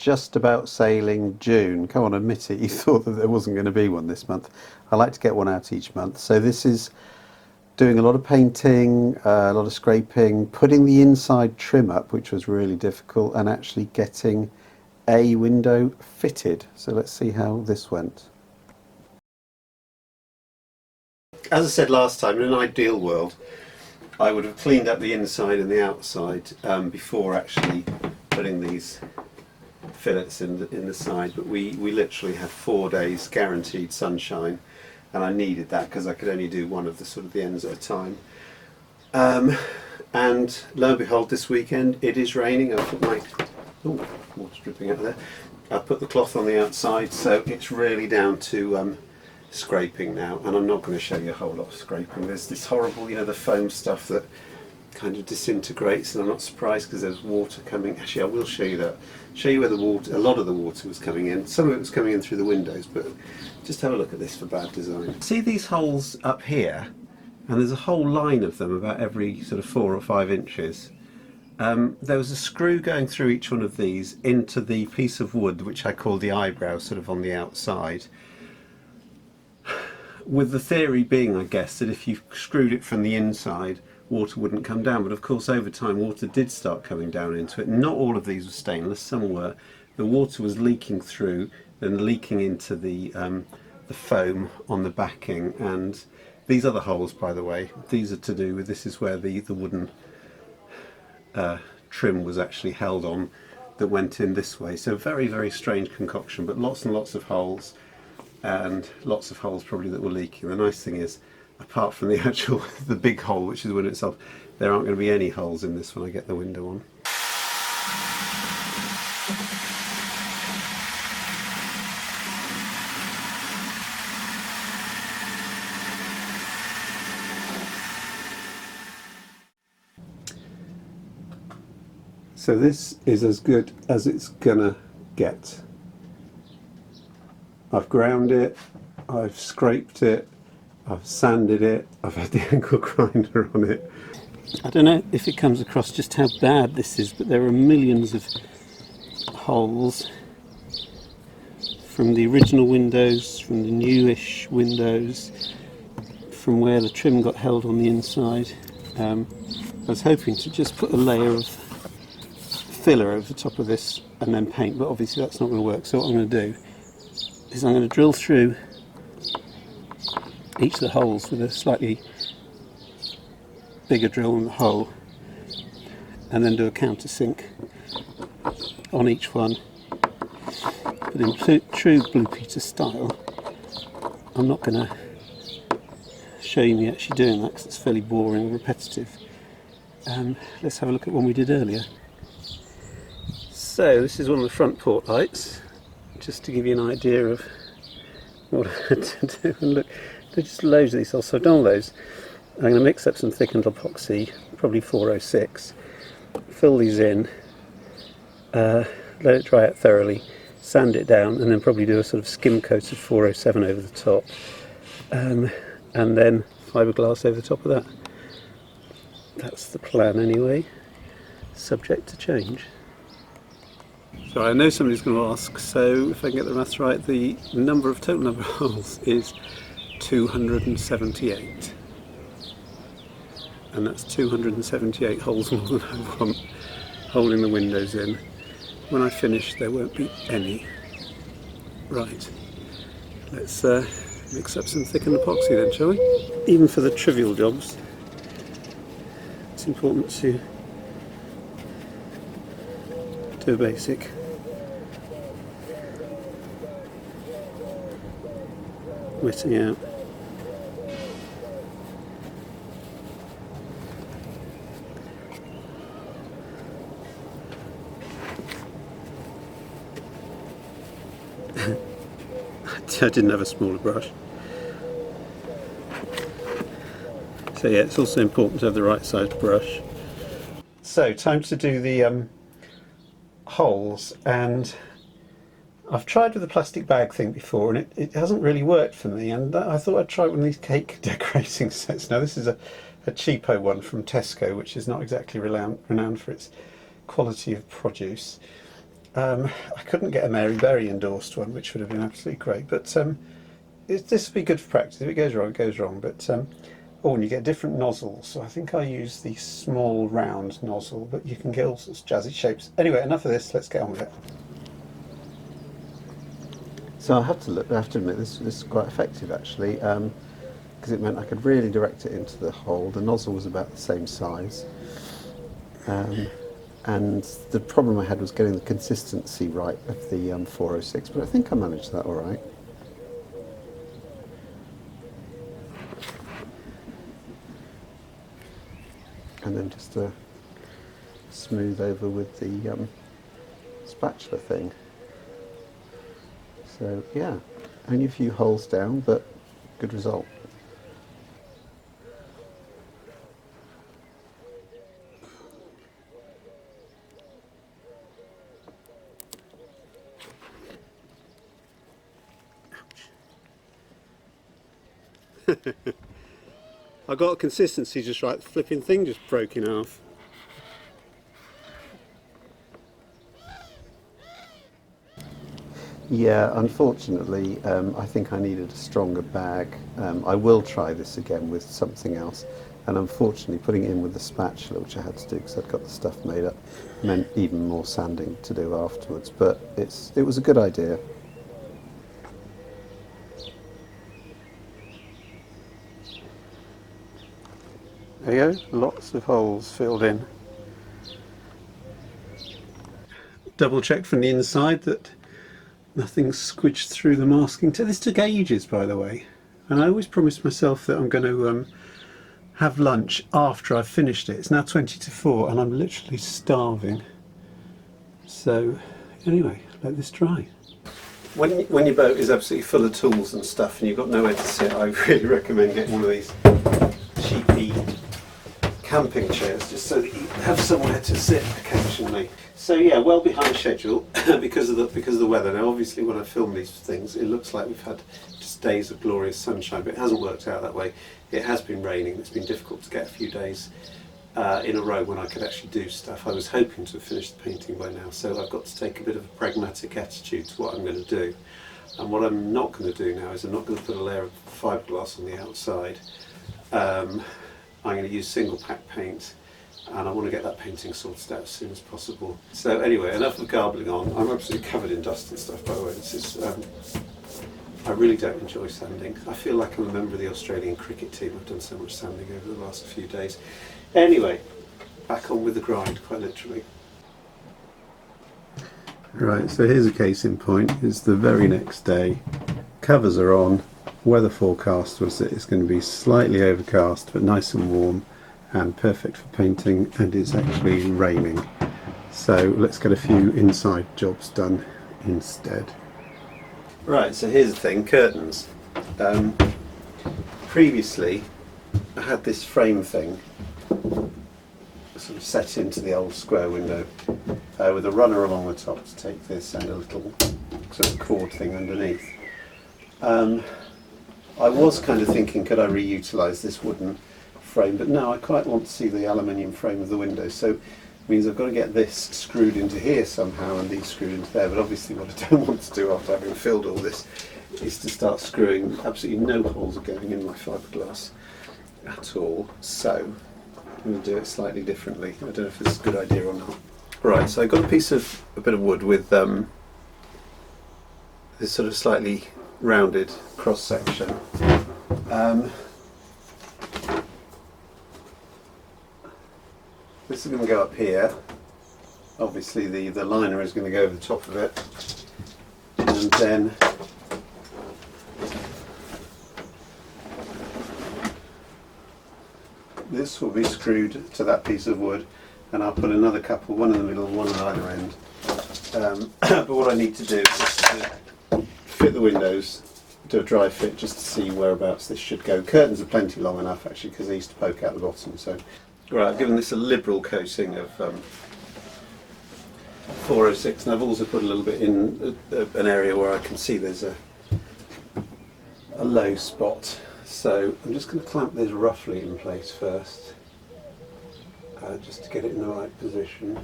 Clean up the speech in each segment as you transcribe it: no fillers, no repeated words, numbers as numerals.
just about sailing June. Come on, admit it, you thought that there wasn't going to be one this month. I like to get one out each month. So this is doing a lot of painting, a lot of scraping, putting the inside trim up, which was really difficult, and actually getting a window fitted. So let's see how this went. As I said last time, in an ideal world, I would have cleaned up the inside and the outside before actually putting these fillets in the side, but we literally had 4 days guaranteed sunshine, and I needed that because I could only do one of the ends at a time. And lo and behold, this weekend it is raining. I put my water dripping out there. I put the cloth on the outside, so it's really down to scraping now, and I'm not going to show you a whole lot of scraping. There's this horrible, the foam stuff that kind of disintegrates, and I'm not surprised because there's water coming. Actually, I will show you that. Show you where the water, a lot of the water was coming in. Some of it was coming in through the windows, but just have a look at this for bad design. See these holes up here, and there's a whole line of them about every sort of 4 or 5 inches. There was a screw going through each one of these into the piece of wood which I call the eyebrow, sort of on the outside, with the theory being, I guess, that if you screwed it from the inside, water wouldn't come down. But of course, over time, water did start coming down into it. Not all of these were stainless, some were. The water was leaking through and leaking into the foam on the backing. And these other holes, by the way, these are to do with, this is where the wooden trim was actually held on that went in this way. So very, very strange concoction, but lots and lots of holes. And lots of holes probably that were leaking. The nice thing is, apart from the big hole, which is the window itself, there aren't going to be any holes in this when I get the window on. So this is as good as it's gonna get. I've ground it, I've scraped it, I've sanded it, I've had the angle grinder on it. I don't know if it comes across just how bad this is, but there are millions of holes from the original windows, from the newish windows, from where the trim got held on the inside. I was hoping to just put a layer of filler over the top of this and then paint, but obviously that's not going to work. So what I'm going to do is I'm going to drill through each of the holes with a slightly bigger drill in the hole, and then do a countersink on each one. But in true Blue Peter style, I'm not going to show you me actually doing that because it's fairly boring and repetitive. Let's have a look at one we did earlier. So this is one of the front port lights, just to give you an idea of what I had to do. And look, there's just loads of these holes. So I've done all those. I'm going to mix up some thickened epoxy, probably 406, fill these in, let it dry out thoroughly, sand it down, and then probably do a sort of skim coat of 407 over the top, and then fiberglass over the top of that. That's the plan anyway, subject to change. So I know somebody's going to ask, so if I can get the maths right, the total number of holes is 278. And that's 278 holes more than I want holding the windows in. When I finish, there won't be any. Right, let's mix up some thickened epoxy then, shall we? Even for the trivial jobs, it's important to do a basic. Wetting out. I didn't have a smaller brush. So yeah, it's also important to have the right sized brush. So time to do the holes, and I've tried with the plastic bag thing before and it hasn't really worked for me, and I thought I'd try one of these cake decorating sets. Now this is a cheapo one from Tesco, which is not exactly renowned for its quality of produce. I couldn't get a Mary Berry endorsed one, which would have been absolutely great, but this would be good for practice. If it goes wrong, it goes wrong. But oh, and you get different nozzles. So I think I use the small round nozzle, but you can get all sorts of jazzy shapes. Anyway, enough of this. Let's get on with it. So I have to admit this is quite effective actually, because it meant I could really direct it into the hole. The nozzle was about the same size, and the problem I had was getting the consistency right of the 406. But I think I managed that all right. And then just smooth over with the spatula thing. So yeah, only a few holes down, but good result. I got consistency just right, the flipping thing just broke in half. Yeah, unfortunately, I think I needed a stronger bag. I will try this again with something else, and unfortunately putting it in with the spatula, which I had to do because I'd got the stuff made up, meant even more sanding to do afterwards, but it was a good idea. There you go, lots of holes filled in. Double check from the inside that nothing's squidged through the masking tape. This took ages, by the way, and I always promised myself that I'm going to have lunch after I've finished it. It's now 20 to 4 and I'm literally starving. So anyway, let this dry. When your boat is absolutely full of tools and stuff and you've got nowhere to sit, I really recommend getting one of these cheapy camping chairs, just so that you have somewhere to sit occasionally. So yeah, well behind schedule because of the weather. Now obviously when I film these things it looks like we've had just days of glorious sunshine, but it hasn't worked out that way. It has been raining. It's been difficult to get a few days in a row when I could actually do stuff. I was hoping to have finished the painting by now, so I've got to take a bit of a pragmatic attitude to what I'm going to do. And what I'm not going to do now is I'm not going to put a layer of fiberglass on the outside. I'm going to use single pack paint, and I want to get that painting sorted out as soon as possible. So anyway, enough of garbling on. I'm absolutely covered in dust and stuff, by the way. This is, I really don't enjoy sanding. I feel like I'm a member of the Australian cricket team. I've done so much sanding over the last few days. Anyway, back on with the grind, quite literally. Right, so here's a case in point. It's the very next day. Covers are on. Weather forecast was that it's going to be slightly overcast but nice and warm and perfect for painting, and it's actually raining. So let's get a few inside jobs done instead. Right, so here's the thing, curtains. Previously I had this frame thing sort of set into the old square window with a runner along the top to take this and a little sort of cord thing underneath. I was kind of thinking, could I reutilise this wooden frame, but no, I quite want to see the aluminium frame of the window, so it means I've got to get this screwed into here somehow and these screwed into there. But obviously what I don't want to do after having filled all this is to start screwing. Absolutely no holes are going in my fiberglass at all, so I'm going to do it slightly differently. I don't know if this is a good idea or not. Right, so I got a bit of wood with this sort of slightly rounded cross section. This is going to go up here. Obviously the liner is going to go over the top of it, and then this will be screwed to that piece of wood, and I'll put another couple, one in the middle, one at either end. But what I need to do is just to fit the windows, do a dry fit just to see whereabouts this should go. Curtains are plenty long enough actually, because they used to poke out the bottom. So, right, I've given this a liberal coating of 406, and I've also put a little bit in an area where I can see there's a low spot. So I'm just going to clamp this roughly in place first, just to get it in the right position.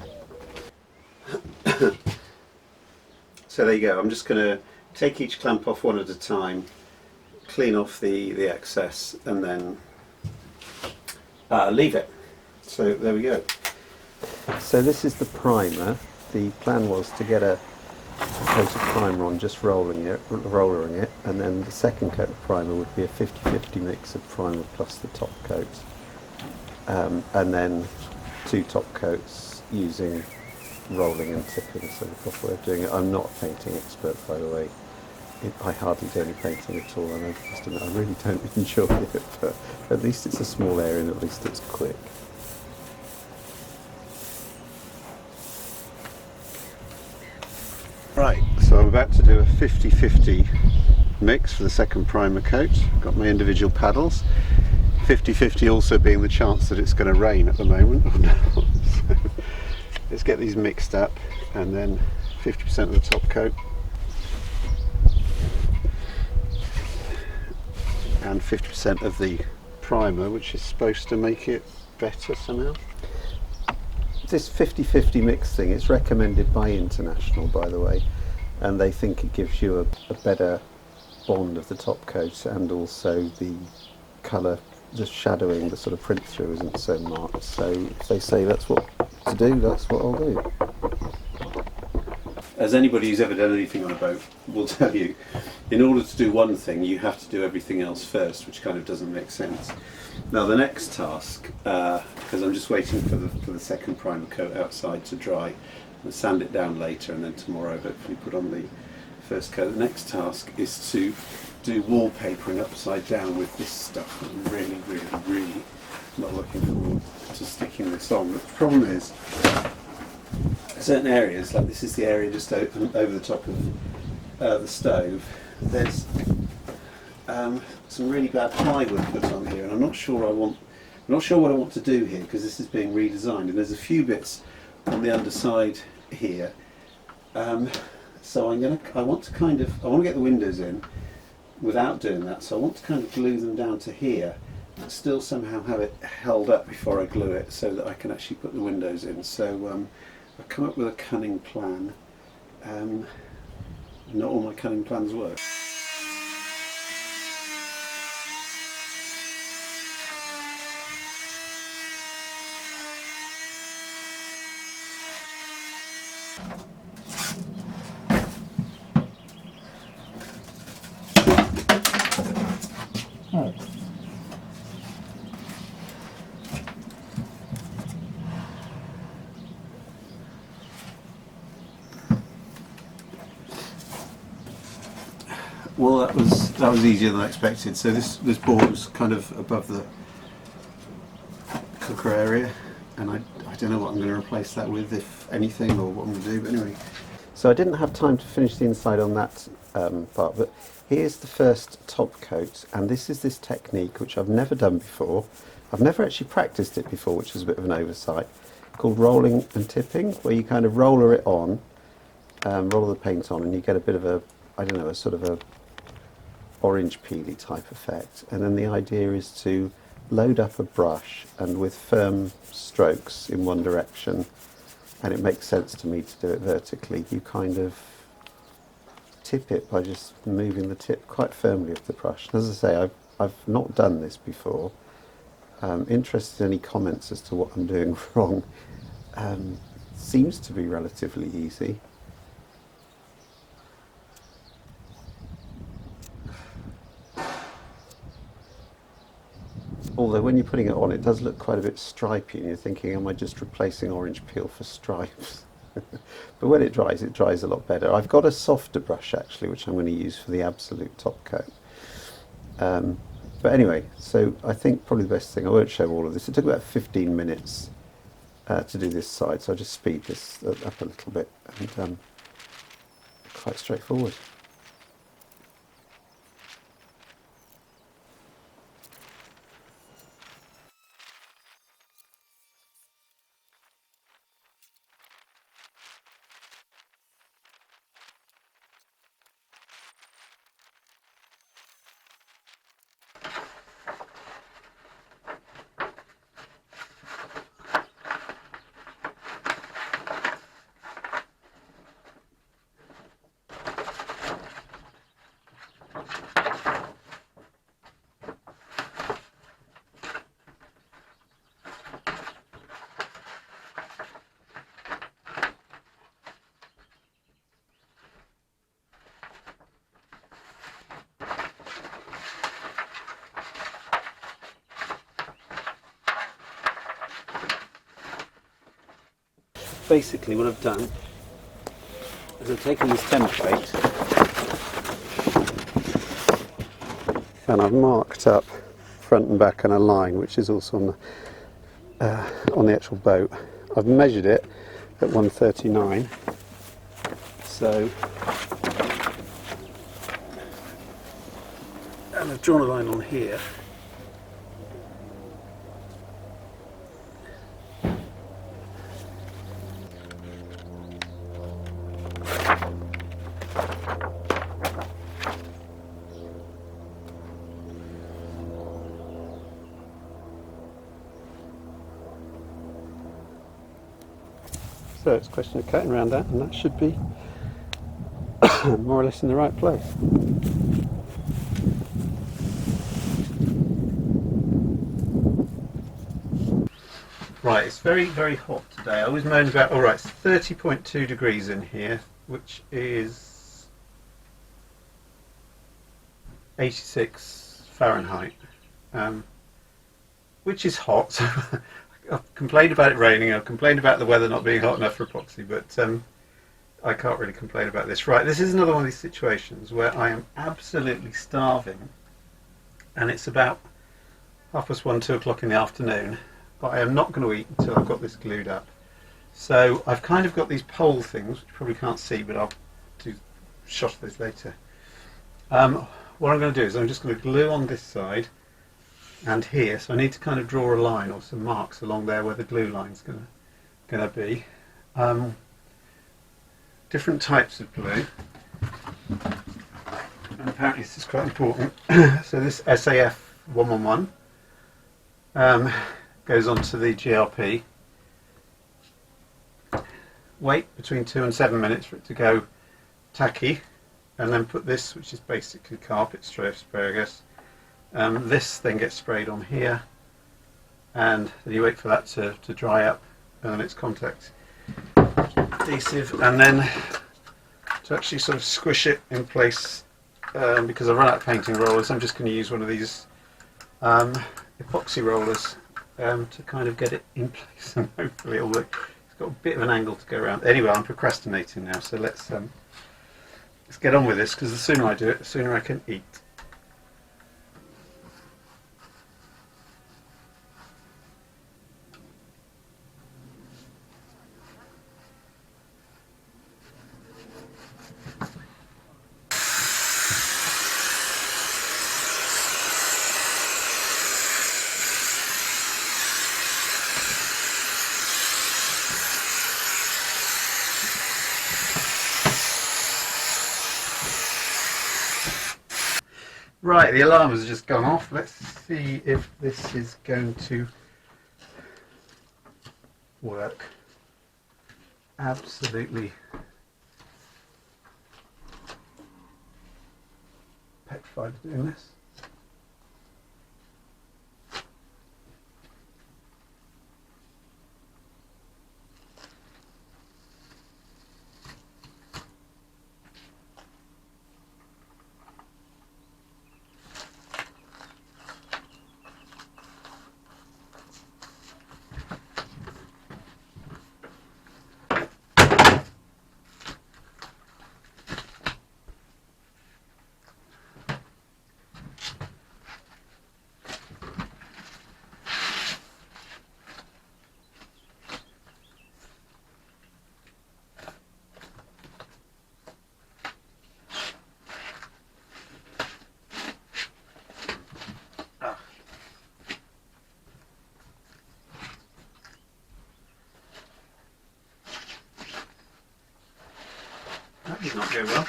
So there you go. I'm just going to take each clamp off one at a time, clean off the excess, and then leave it. So there we go. So this is the primer. The plan was to get a coat of primer on, just rollering it, and then the second coat of primer would be a 50-50 mix of primer plus the top coat, and then 2 top coats using rolling and tipping. So the proper way of doing it. I'm not a painting expert, by the way. I hardly do any painting at all, and I must admit I really don't enjoy it, but at least it's a small area and at least it's quick. Right, so I'm about to do a 50-50 mix for the second primer coat. I've got my individual paddles. 50-50 also being the chance that it's going to rain at the moment. So let's get these mixed up, and then 50% of the top coat and 50% of the primer, which is supposed to make it better somehow. This 50-50 mix thing, it's recommended by International, by the way, and they think it gives you a better bond of the top coat, and also the colour, the shadowing, the sort of print through isn't so marked. So if they say that's what to do, that's what I'll do. As anybody who's ever done anything on a boat will tell you, in order to do one thing you have to do everything else first, which kind of doesn't make sense. Now the next task, because I'm just waiting for the second primer coat outside to dry, and sand it down later, and then tomorrow hopefully put on the first coat. The next task is to do wallpapering upside down with this stuff. I'm really not looking forward to sticking this on. But the problem is, certain areas, like this is the area just over the top of the stove, there's some really bad plywood put on here, and I'm not sure what I want to do here, because this is being redesigned, and there's a few bits on the underside here. So I want to get the windows in without doing that, so I want to kind of glue them down to here, but still somehow have it held up before I glue it, so that I can actually put the windows in. So I've come up with a cunning plan. Not all my cunning plans work. Well, that was easier than I expected. So this board was kind of above the cooker area, and I don't know what I'm going to replace that with, if anything, or what I'm going to do. But anyway, so I didn't have time to finish the inside on that part. But here's the first top coat, and this is this technique which I've never done before. I've never actually practiced it before, which is a bit of an oversight. Called rolling and tipping, where you kind of roller it on, roller the paint on, and you get a bit of a, I don't know, a sort of a orange peely type effect. And then the idea is to load up a brush, and with firm strokes in one direction, and it makes sense to me to do it vertically, you kind of tip it by just moving the tip quite firmly of the brush. And as I say, I've not done this before. Interested in any comments as to what I'm doing wrong. Seems to be relatively easy. Although when you're putting it on, it does look quite a bit stripy, and you're thinking, am I just replacing orange peel for stripes? But when it dries a lot better. I've got a softer brush actually, which I'm going to use for the absolute top coat. But anyway, so I think probably the best thing, I won't show all of this. It took about 15 minutes to do this side, so I'll just speed this up a little bit, and quite straightforward. basically what I've done is I've taken this template and I've marked up front and back and a line which is also on the actual boat. I've measured it at 139, so, and I've drawn a line on here. So it's a question of cutting around that, and that should be more or less in the right place. Right, it's very, very hot today. I always moan about, alright, it's 30.2 degrees in here, which is 86 Fahrenheit, which is hot. I've complained about it raining, I've complained about the weather not being hot enough for epoxy, but I can't really complain about this. Right, this is another one of these situations where I am absolutely starving, and it's about 1:30, 2 o'clock in the afternoon, but I am not going to eat until I've got this glued up. So I've kind of got these pole things, which you probably can't see, but I'll do a shot of those later. What I'm going to do is I'm just going to glue on this side and here, so I need to kind of draw a line or some marks along there where the glue line's going to be. Different types of glue, and apparently this is quite important. So this SAF 111 goes onto the GRP. Wait between 2 and 7 minutes for it to go tacky, and then put this, which is basically carpet spray, I guess. This then gets sprayed on here, and then you wait for that to dry up, and then it's contact adhesive, and then to actually sort of squish it in place, because I've run out of painting rollers, I'm just going to use one of these epoxy rollers to kind of get it in place, and hopefully it'll work. It's got a bit of an angle to go around. Anyway, I'm procrastinating now, so let's get on with this, because the sooner I do it, the sooner I can eat. Right, the alarm has just gone off. Let's see if this is going to work. Absolutely petrified of doing this. That did not go well.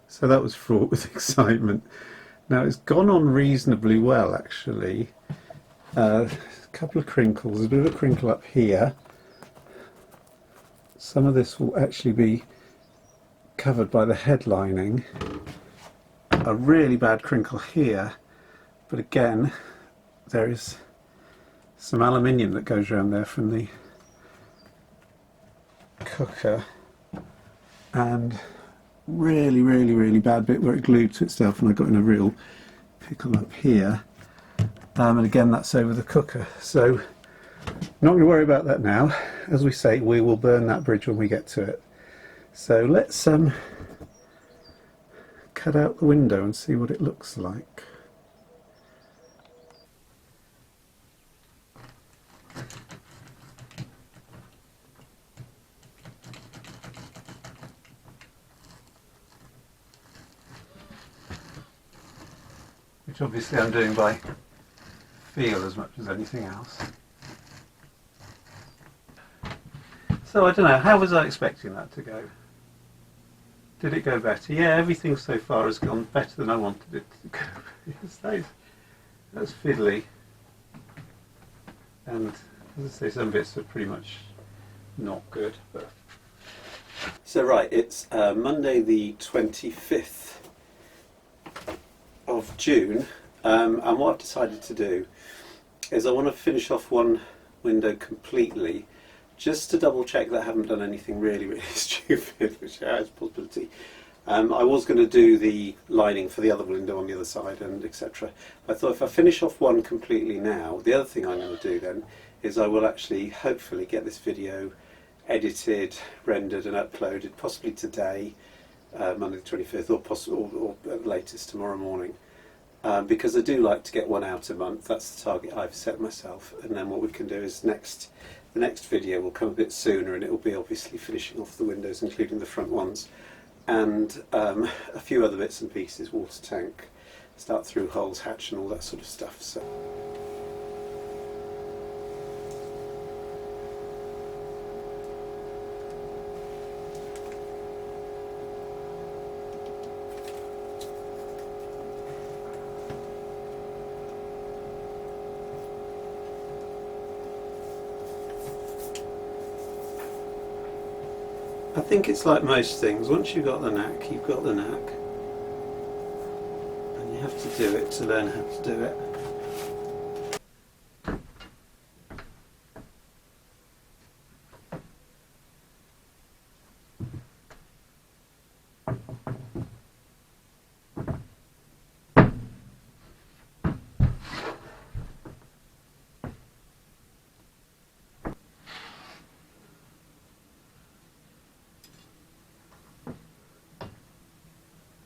So that was fraught with excitement. Now it's gone on reasonably well, actually. A couple of crinkles, a bit of a crinkle up here. Some of this will actually be covered by the head lining. A really bad crinkle here, but again there is some aluminium that goes around there from the cooker, and really bad bit where it glued to itself, and I got in a real pickle up here. And again, that's over the cooker, so not going to worry about that now. As we say, we will burn that bridge when we get to it. So let's cut out the window and see what it looks like. Which obviously I'm doing by feel as much as anything else. So I don't know, how was I expecting that to go? Did it go better? Yeah, everything so far has gone better than I wanted it to go. Yes, that's fiddly. And as I say, some bits are pretty much not good. But so right, it's Monday the 25th of June, and what I've decided to do is I want to finish off one window completely, just to double check that I haven't done anything really stupid, which has a possibility. I was going to do the lining for the other window on the other side and etc. I thought if I finish off one completely now, the other thing I'm going to do then is I will actually hopefully get this video edited, rendered and uploaded possibly today, Monday the 25th, or at latest tomorrow morning. Because I do like to get one out a month. That's the target I've set myself, and then what we can do is the next video will come a bit sooner, and it will be obviously finishing off the windows, including the front ones, and a few other bits and pieces, water tank, start through holes, hatch and all that sort of stuff. So I think it's like most things, once you've got the knack, you've got the knack. And you have to do it to learn how to do it.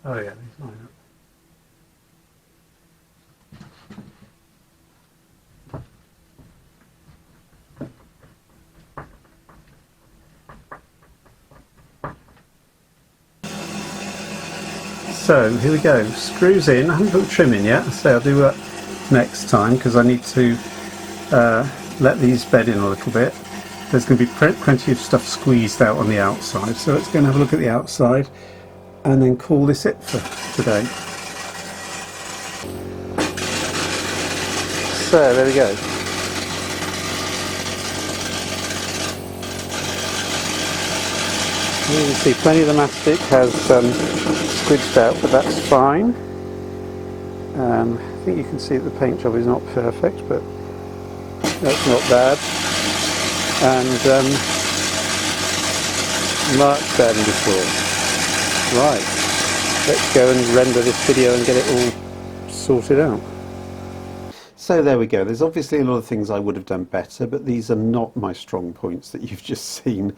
Oh yeah, these line up. So here we go, screws in. I haven't put the trim in yet, so I'll do that next time because I need to let these bed in a little bit. There's going to be plenty of stuff squeezed out on the outside, so let's go and have a look at the outside and then call this it for today. So there we go. You can see plenty of the mastic has squidged out, but that's fine. I think you can see that the paint job is not perfect, but that's not bad. And much better than before. Right, let's go and render this video and get it all sorted out. So there we go. There's obviously a lot of things I would have done better, but these are not my strong points that you've just seen.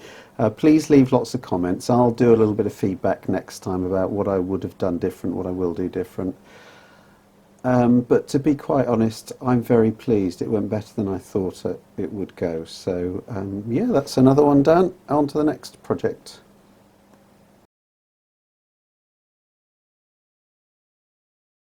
Please leave lots of comments. I'll do a little bit of feedback next time about what I would have done different, what I will do different. But to be quite honest, I'm very pleased. It went better than I thought it would go. So yeah, that's another one done. On to the next project.